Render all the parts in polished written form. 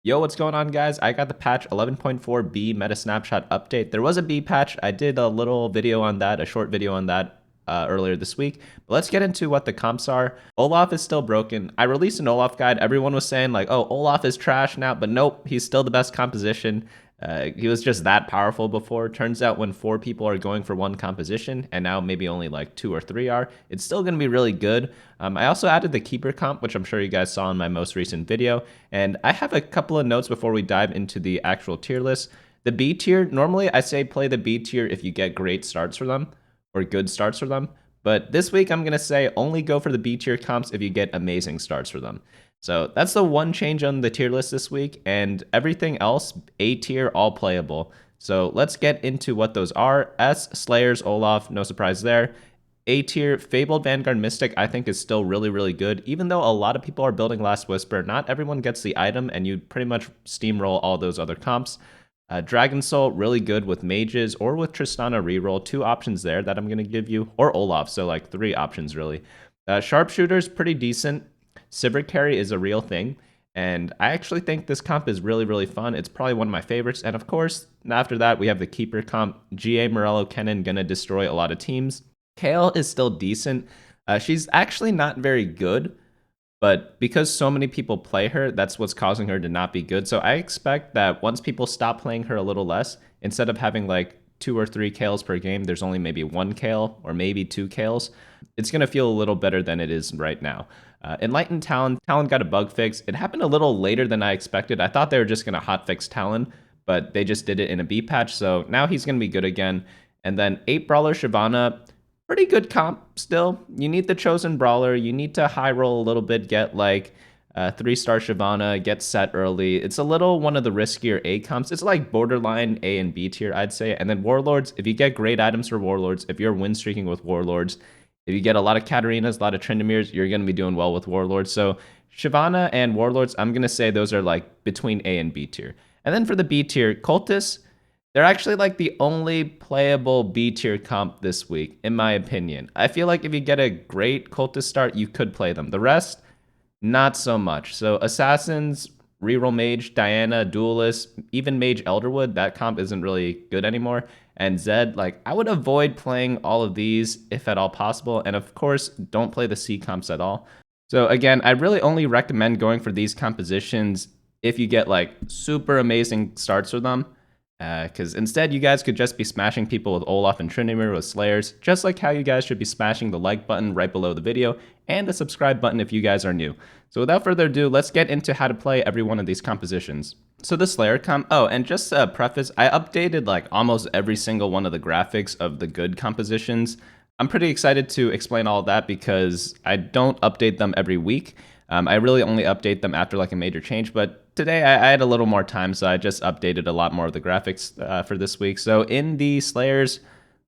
Yo, what's going on, guys? I got the patch 11.4b meta snapshot update. There was a B patch. I did a little video on that, a short video on that earlier this week. But let's get into what the comps are. Olaf is still broken. I released an Olaf guide. Everyone was saying like, oh, Olaf is trash now, but nope, he's still the best composition. He was just that powerful before. Turns out when 4 people are going for one composition, and now maybe only like 2 or 3 are, it's still going to be really good. I also added the Keeper comp, which I'm sure you guys saw in my most recent video. And I have a couple of notes before we dive into the actual tier list. The B tier, normally I say play the B tier if you get great starts for them, or good starts for them. But this week I'm going to say only go for the B tier comps if you get amazing starts for them. So that's the one change on the tier list this week, and everything else, A tier, all playable. So let's get into what those are. S, Slayers, Olaf, no surprise there. A tier, Fabled, Vanguard, Mystic, I think is still really, really good. Even though a lot of people are building Last Whisper, not everyone gets the item, and you pretty much steamroll all those other comps. Dragonsoul, really good with Mages or with Tristana Reroll. 2 options there that I'm going to give you, or Olaf, so like 3 options really. Sharpshooters, pretty decent. Sivir carry is a real thing, and I actually think this comp is really, really fun. It's probably one of my favorites, and of course, after that, we have the Keeper comp. GA, Morello, Kennen, gonna destroy a lot of teams. Kale is still decent. She's actually not very good, but because so many people play her, that's what's causing her to not be good. So I expect that once people stop playing her a little less, instead of having like 2 or 3 Kales per game, there's only maybe 1 Kale or maybe 2 Kales. It's going to feel a little better than it is right now. Enlightened Talon. Talon got a bug fix. It happened a little later than I expected. I thought they were just going to hotfix Talon, but they just did it in a B patch, so now he's going to be good again. And then 8 Brawler Shyvana. Pretty good comp still. You need the chosen brawler. You need to high roll a little bit, get like 3-star Shyvana, get set early. It's a little one of the riskier A comps. It's like borderline A and B tier, I'd say. And then Warlords, if you get great items for Warlords, if you're win streaking with Warlords, if you get a lot of Katarinas, a lot of Tryndamirs, you're going to be doing well with Warlords. So Shyvana and Warlords, I'm going to say those are like between A and B tier. And then for the B tier, Cultists, they're actually like the only playable B tier comp this week, in my opinion. I feel like if you get a great Cultist start, you could play them. The rest, not so much. So Assassins, Reroll Mage, Diana, Duelists, even Mage Elderwood, that comp isn't really good anymore. And Zed, like, I would avoid playing all of these if at all possible. And of course, don't play the C comps at all. So again, I really only recommend going for these compositions if you get like super amazing starts for them. Because instead, you guys could just be smashing people with Olaf and Tryndamere with Slayers, just like how you guys should be smashing the like button right below the video and the subscribe button if you guys are new. So without further ado, let's get into how to play every one of these compositions. So the Slayer comp, oh, and just a preface, I updated like almost every single one of the graphics of the good compositions. I'm pretty excited to explain all of that because I don't update them every week. I really only update them after like a major change, but today I had a little more time, so I just updated a lot more of the graphics for this week. So in the Slayers,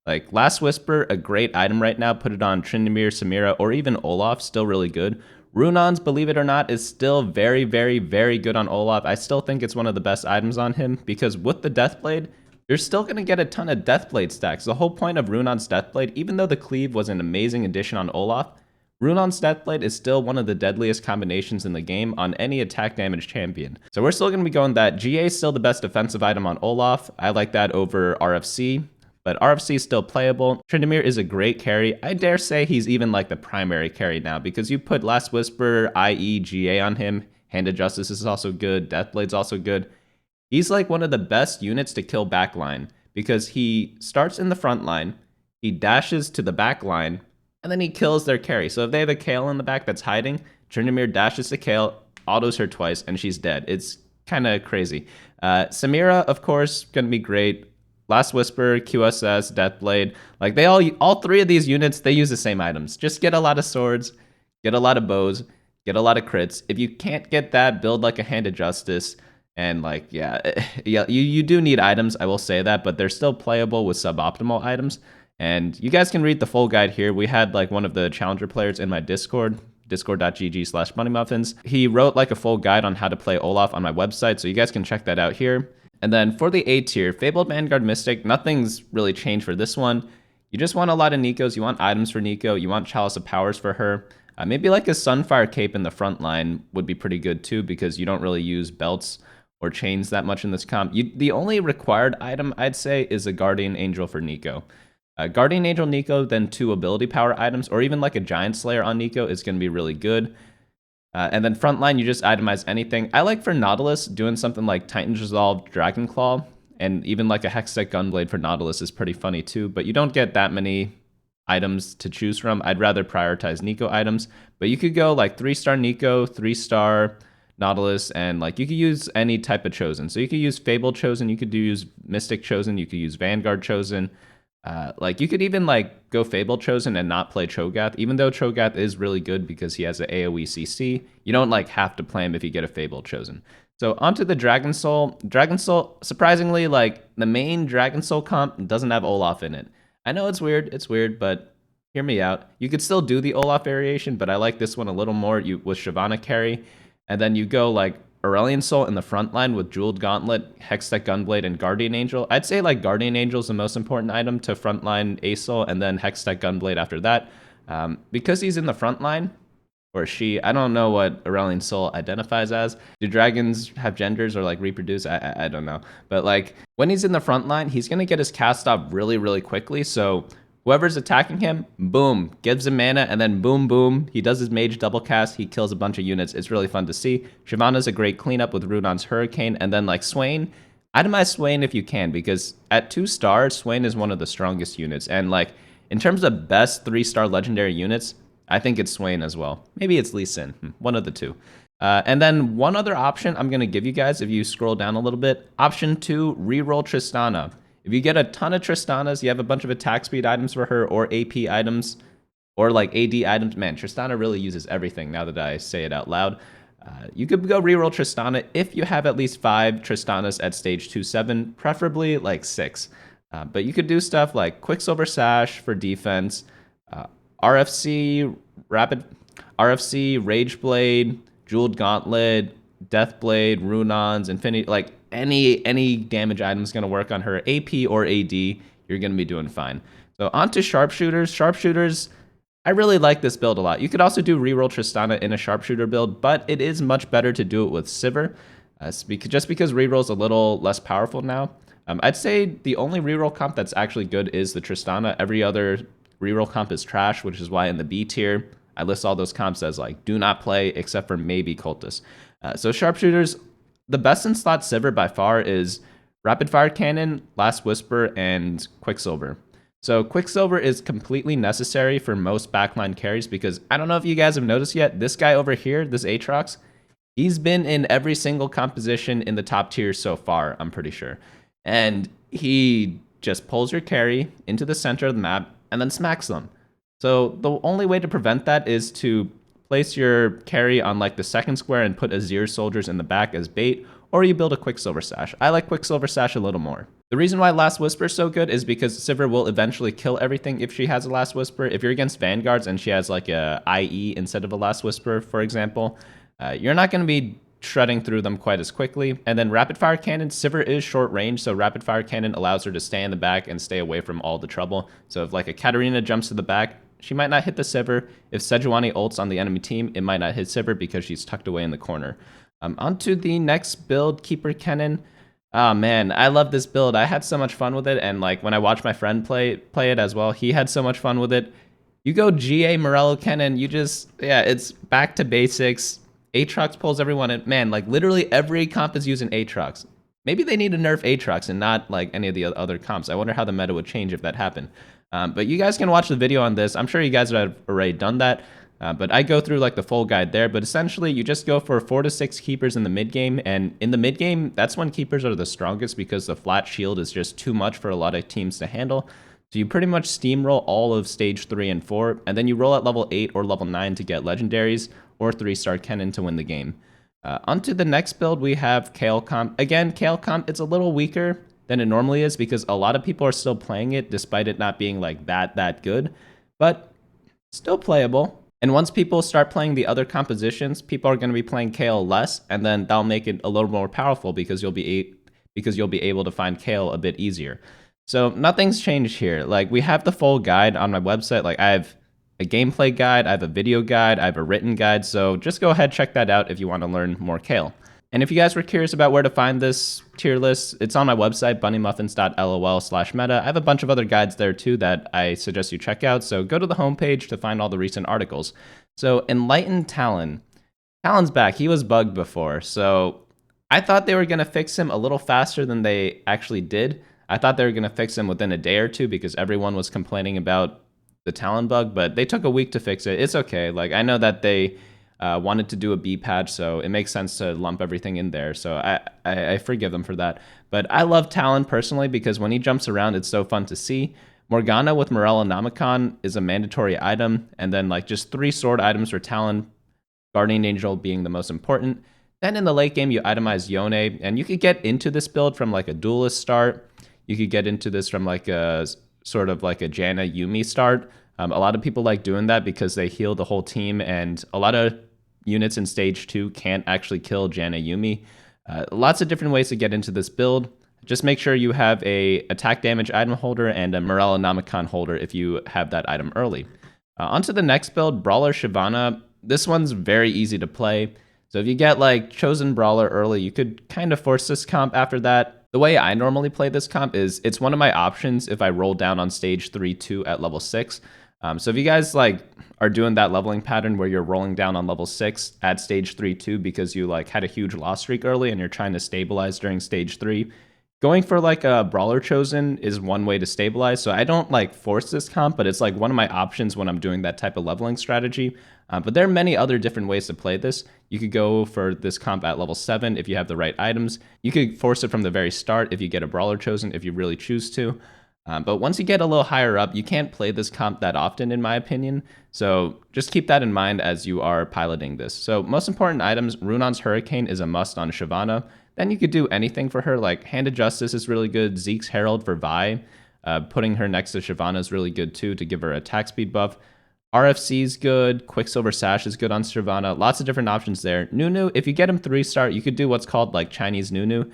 like Last Whisper, a great item right now. Put it on Tryndamere, Samira, or even Olaf, still really good. Runons, believe it or not, is still very, very, very good on Olaf. I still think it's one of the best items on him because with the Deathblade, you're still going to get a ton of Deathblade stacks. The whole point of Runon's Deathblade, even though the Cleave was an amazing addition on Olaf, Runon's Deathblade is still one of the deadliest combinations in the game on any attack damage champion. So we're still going to be going that. GA is still the best defensive item on Olaf. I like that over RFC, but RFC is still playable. Tryndamere is a great carry. I dare say he's even like the primary carry now because you put Last Whisper, IE, GA on him. Hand of Justice is also good. Deathblade's also good. He's like one of the best units to kill backline because he starts in the front line, he dashes to the back line, and then he kills their carry. So if they have a Kale in the back that's hiding, Tryndamere dashes to Kale, autos her twice, and she's dead. It's kind of crazy. Samira, of course, gonna be great. Last Whisper, QSS, Deathblade, like they all 3 of these units, they use the same items. Just get a lot of swords, get a lot of bows, get a lot of crits. If you can't get that, build like a Hand of Justice. And like, yeah, you do need items, I will say that, but they're still playable with suboptimal items. And you guys can read the full guide here. We had like one of the challenger players in my Discord, discord.gg/BunnyMuffins. He wrote like a full guide on how to play Olaf on my website, so you guys can check that out here. And then for the A tier, Fabled, Vanguard, Mystic, nothing's really changed for this one. You just want a lot of Nikos, you want items for Nico, you want Chalice of Powers for her. Maybe like a Sunfire Cape in the front line would be pretty good too because you don't really use belts or chains that much in this comp. The only required item I'd say is a Guardian Angel for Neeko. Guardian Angel Neeko, then 2 ability power items, or even like a Giant Slayer on Neeko is going to be really good. And then frontline, you just itemize anything. I like for Nautilus, doing something like Titan's Resolve, Dragonclaw, and even like a Hextech Gunblade for Nautilus is pretty funny too, but you don't get that many items to choose from. I'd rather prioritize Neeko items, but you could go like 3-star Neeko, 3-star Nautilus, and like you could use any type of Chosen. So you could use Fabled Chosen, you could use Mystic Chosen, you could use Vanguard Chosen. Like you could even like go Fabled Chosen and not play Cho'Gath, even though Cho'Gath is really good because he has an AoE CC. You don't like have to play him if you get a Fabled Chosen. So onto the Dragonsoul. Dragonsoul, surprisingly, like the main Dragonsoul comp doesn't have Olaf in it. I know it's weird, but hear me out. You could still do the Olaf variation, but I like this one a little more with Shyvana carry. And then you go like Aurelion Soul in the front line with Jeweled Gauntlet, Hextech Gunblade, and Guardian Angel. I'd say like Guardian Angel is the most important item to frontline Aesol, and then Hextech Gunblade after that. Because he's in the front line, or she, I don't know what Aurelion Soul identifies as. Do dragons have genders or like reproduce? I don't know. But like when he's in the front line, he's going to get his cast off really, really quickly. So whoever's attacking him, boom, gives him mana, and then boom, boom, he does his mage double cast, he kills a bunch of units. It's really fun to see. Shyvana's a great cleanup with Rudon's Hurricane, and then like Swain, itemize Swain if you can, because at 2 stars, Swain is one of the strongest units, and like in terms of best 3-star legendary units, I think it's Swain as well. Maybe it's Lee Sin, one of the two. And then one other option I'm going to give you guys, if you scroll down a little bit, option 2, reroll Tristana. If you get a ton of Tristanas, you have a bunch of attack speed items for her, or AP items, or like AD items. Man, Tristana really uses everything now that I say it out loud. You could go reroll Tristana if you have at least 5 Tristanas at stage 2-7, preferably like 6. But you could do stuff like Quicksilver Sash for defense, RFC, Rage Blade, Jeweled Gauntlet, Deathblade, Runons, Infinity, like any damage item is going to work on her. AP or AD, you're going to be doing fine. So on to Sharpshooters. Sharpshooters, I really like this build a lot. You could also do reroll Tristana in a Sharpshooter build, but it is much better to do it with Sivir, just because reroll's a little less powerful now. I'd say the only reroll comp that's actually good is the Tristana. Every other reroll comp is trash, which is why in the B tier, I list all those comps as like do not play except for maybe Cultists. So Sharpshooters, the best in slot Sivir by far is Rapid Fire Cannon, Last Whisper, and Quicksilver. So Quicksilver is completely necessary for most backline carries because I don't know if you guys have noticed yet, this guy over here, this Aatrox, he's been in every single composition in the top tier so far, I'm pretty sure. And he just pulls your carry into the center of the map and then smacks them. So the only way to prevent that is to place your carry on like the second square and put Azir soldiers in the back as bait, or you build a Quicksilver Sash. I like Quicksilver Sash a little more. The reason why Last Whisper is so good is because Sivir will eventually kill everything if she has a Last Whisper. If you're against Vanguards and she has like a IE instead of a Last Whisper, for example, you're not going to be shredding through them quite as quickly. And then Rapid Fire Cannon, Sivir is short range, so Rapid Fire Cannon allows her to stay in the back and stay away from all the trouble. So if like a Katarina jumps to the back, she might not hit the Sivir. If Sejuani ults on the enemy team, it might not hit Sivir because she's tucked away in the corner. Onto the next build, Keeper Kennen. Oh man, I love this build. I had so much fun with it, and like when I watched my friend play it as well, he had so much fun with it. You go GA Morello Kennen, you just, yeah, it's back to basics. Aatrox pulls everyone in. Man, like literally every comp is using Aatrox. Maybe they need to nerf Aatrox and not like any of the other comps. I wonder how the meta would change if that happened. But you guys can watch the video on this. I'm sure you guys have already done that. But I go through like the full guide there. But essentially, you just go for 4 to 6 keepers in the mid game. And in the mid game, that's when keepers are the strongest because the flat shield is just too much for a lot of teams to handle. So you pretty much steamroll all of stage 3 and 4. And then you roll at level 8 or level 9 to get legendaries or 3-star Kennen to win the game. Onto the next build, we have Kale comp. Again, Kale comp, it's a little weaker than it normally is because a lot of people are still playing it despite it not being like that good, but still playable. And once people start playing the other compositions, people are going to be playing Kale less, and then that'll make it a little more powerful because you'll be able to find Kale a bit easier. So nothing's changed here. Like we have the full guide on my website. Like I have a gameplay guide, I have a video guide, I have a written guide. So just go ahead, check that out if you want to learn more Kale. And if you guys were curious about where to find this tier list, it's on my website, bunnymuffins.lol/meta. I have a bunch of other guides there too that I suggest you check out. So go to the homepage to find all the recent articles. So Enlightened Talon. Talon's back. He was bugged before. So I thought they were going to fix him a little faster than they actually did. I thought they were going to fix him within a day or two because everyone was complaining about the Talon bug, but they took a week to fix it. It's okay. Like, I know that they wanted to do a B patch, so it makes sense to lump everything in there. So I forgive them for that. But I love Talon personally because when he jumps around, it's so fun to see. Morgana with Morella Namicon is a mandatory item, and then like just 3 sword items for Talon, Guardian Angel being the most important. Then in the late game, you itemize Yone, and you could get into this build from like a Duelist start. You could get into this from like a sort of like a Janna Yuumi start. A lot of people like doing that because they heal the whole team, and a lot of units in stage 2 can't actually kill Janna Yuumi. Lots of different ways to get into this build. Just make sure you have a attack damage item holder and a Morella Namicon holder if you have that item early. Onto the next build, Brawler Shyvana. This one's very easy to play. So if you get like Chosen Brawler early, you could kind of force this comp after that. The way I normally play this comp is it's one of my options if I roll down on stage 3-2 at level 6. So if you guys like are doing that leveling pattern where you're rolling down on level 6 at stage 3-2 because you like had a huge loss streak early and you're trying to stabilize during stage 3, going for like a Brawler Chosen is one way to stabilize. So I don't like force this comp, but it's like one of my options when I'm doing that type of leveling strategy. But there are many other different ways to play this. You could go for this comp at level 7 if you have the right items. You could force it from the very start if you get a Brawler Chosen, if you really choose to. But once you get a little higher up, you can't play this comp that often, in my opinion. So just keep that in mind as you are piloting this. So most important items, Runon's Hurricane is a must on Shyvana. Then you could do anything for her, like Hand of Justice is really good, Zeke's Herald for Vi. Putting her next to Shyvana is really good too to give her attack speed buff. RFC is good, Quicksilver Sash is good on Shyvana. Lots of different options there. Nunu, if you get him 3-star, you could do what's called like Chinese Nunu.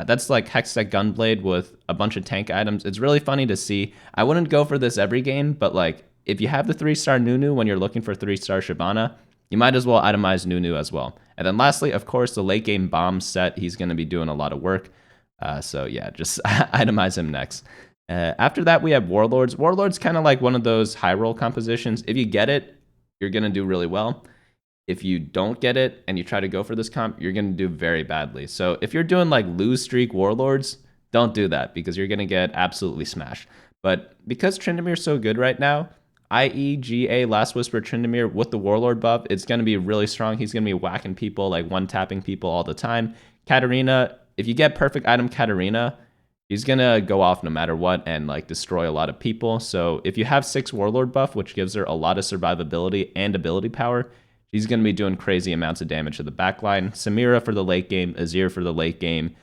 That's like Hextech Gunblade with a bunch of tank items. It's really funny to see. I wouldn't go for this every game, but like if you have the 3-star Nunu when you're looking for 3-star Shyvana, you might as well itemize Nunu as well. And then lastly, of course, the late game bomb set. He's going to be doing a lot of work. So yeah, just itemize him next. After that, we have Warlords. Warlords kind of like one of those high roll compositions. If you get it, you're going to do really well. If you don't get it and you try to go for this comp, you're going to do very badly. So if you're doing like lose streak Warlords, don't do that because you're going to get absolutely smashed. But because Tryndamere's so good right now, i.e. GA Last Whisper Trindamere with the Warlord buff, it's going to be really strong. He's going to be whacking people, like one-tapping people all the time. Katarina, if you get perfect item Katarina, he's going to go off no matter what and like destroy a lot of people. So if you have 6 Warlord buff, which gives her a lot of survivability and ability power, she's going to be doing crazy amounts of damage to the backline. Samira for the late game, Azir for the late game.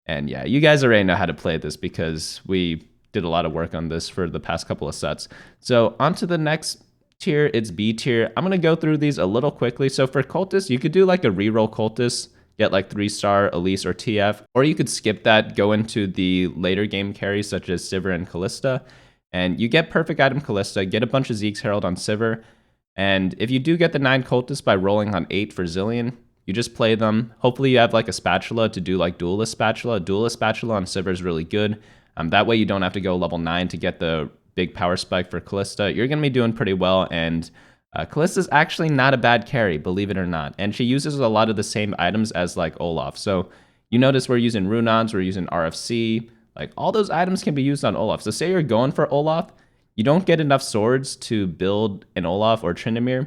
And yeah, you guys already know how to play this because we did a lot of work on this for the past couple of sets. So on to the next tier, it's B tier. I'm going to go through these a little quickly. So for Cultists, you could do like a reroll Cultist, get like 3-star Elise or TF, or you could skip that, go into the later game carries such as Sivir and Kalista, and you get perfect item Kalista, get a bunch of Zeke's Herald on Sivir, and if you do get the 9 Cultists by rolling on 8 for Zillion, you just play them. Hopefully you have like a spatula to do like Duelist Spatula. Duelist Spatula on Sivir is really good. That way you don't have to go level 9 to get the big power spike for Kalista. You're going to be doing pretty well, and Kalista's actually not a bad carry, believe it or not. And she uses a lot of the same items as like Olaf. So you notice we're using Runons, we're using RFC. Like all those items can be used on Olaf. So say you're going for Olaf, you don't get enough swords to build an Olaf or Tryndamere.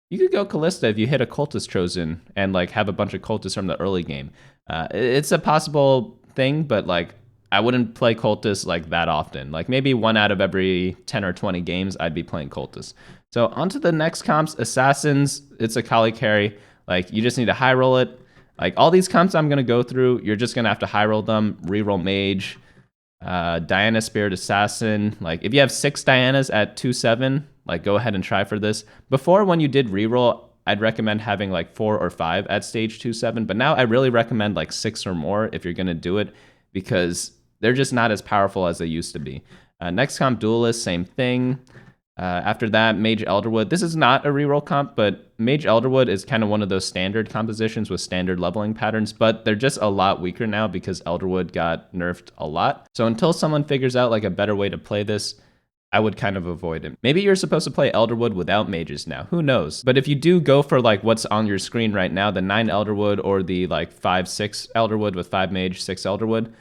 You could go Kalista if you hit a Cultist Chosen and like have a bunch of Cultists from the early game. It's a possible thing, but like I wouldn't play Cultists like that often. Like maybe 1 out of every 10 or 20 games, I'd be playing Cultists. So on to the next comps, Assassins. It's a Kali carry. Like you just need to high roll it. Like all these comps I'm going to go through, you're just going to have to high roll them. Reroll Mage, Diana Spirit Assassin. Like if you have 6 Dianas at 2-7, like go ahead and try for this. Before when you did reroll, I'd recommend having like 4 or 5 at stage 2-7. But now I really recommend like 6 or more if you're going to do it because they're just not as powerful as they used to be. Next comp, Duelists, same thing. After that, Mage Elderwood. This is not a reroll comp, but Mage Elderwood is kind of one of those standard compositions with standard leveling patterns, but they're just a lot weaker now because Elderwood got nerfed a lot. So until someone figures out like a better way to play this, I would kind of avoid it. Maybe you're supposed to play Elderwood without mages now, who knows? But if you do go for like what's on your screen right now, the 9 Elderwood or the like 5-6 Elderwood with 5 mage, 6 Elderwood,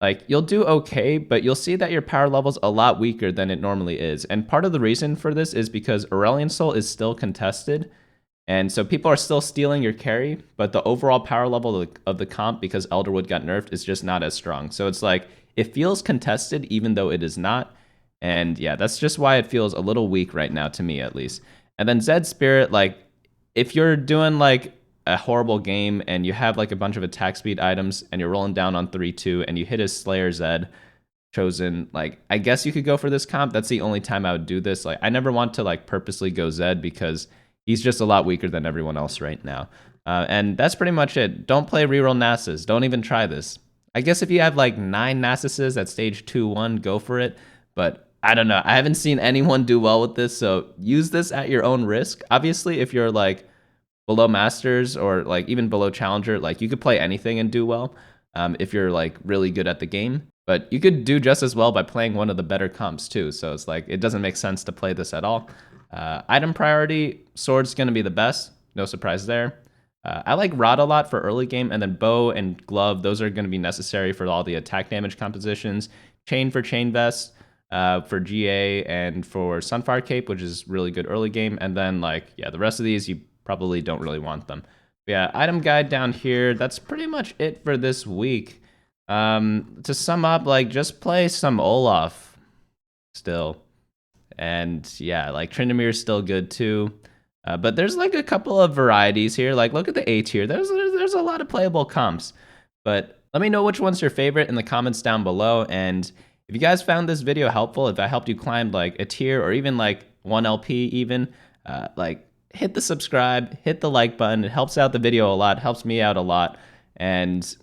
like, you'll do okay, but you'll see that your power level's a lot weaker than it normally is. And part of the reason for this is because Aurelion Soul is still contested, and so people are still stealing your carry, but the overall power level of the comp, because Elderwood got nerfed, is just not as strong. So it's like, it feels contested even though it is not, and yeah, that's just why it feels a little weak right now, to me at least. And then Zed Spirit, like, if you're doing like a horrible game and you have like a bunch of attack speed items and you're rolling down on 3-2 and you hit his Slayer Zed chosen, like, I guess you could go for this comp. That's the only time I would do this. Like, I never want to like purposely go Zed because he's just a lot weaker than everyone else right now. And that's pretty much it. Don't play Reroll Nasus. Don't even try this. I guess if you have like 9 Nasuses at stage 2-1, go for it. But I don't know. I haven't seen anyone do well with this, so use this at your own risk. Obviously, if you're like below Masters or like even below Challenger, like you could play anything and do well if you're like really good at the game. But you could do just as well by playing one of the better comps too. So it's like, it doesn't make sense to play this at all. Item priority, Sword's going to be the best. No surprise there. I like Rod a lot for early game, and then Bow and Glove, those are going to be necessary for all the attack damage compositions. Chain for Chain Vest for GA and for Sunfire Cape, which is really good early game. And then like, yeah, the rest of these, you probably don't really want them. But yeah, item guide down here, that's pretty much it for this week. To sum up, like, just play some Olaf still. And yeah, like Tryndamere is still good too. But there's like a couple of varieties here. Like, look at the A tier. There's a lot of playable comps. But let me know which one's your favorite in the comments down below. And if you guys found this video helpful, if I helped you climb like a tier or even like 1 LP even, like, hit the subscribe, hit the like button. It helps out the video a lot, helps me out a lot. And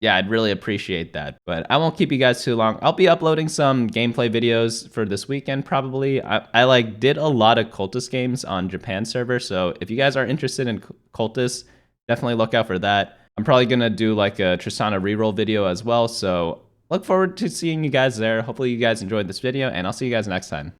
yeah, I'd really appreciate that. But I won't keep you guys too long. I'll be uploading some gameplay videos for this weekend probably. I like did a lot of Cultist games on Japan server. So if you guys are interested in Cultists, definitely look out for that. I'm probably going to do like a Tristana reroll video as well. So look forward to seeing you guys there. Hopefully you guys enjoyed this video, and I'll see you guys next time.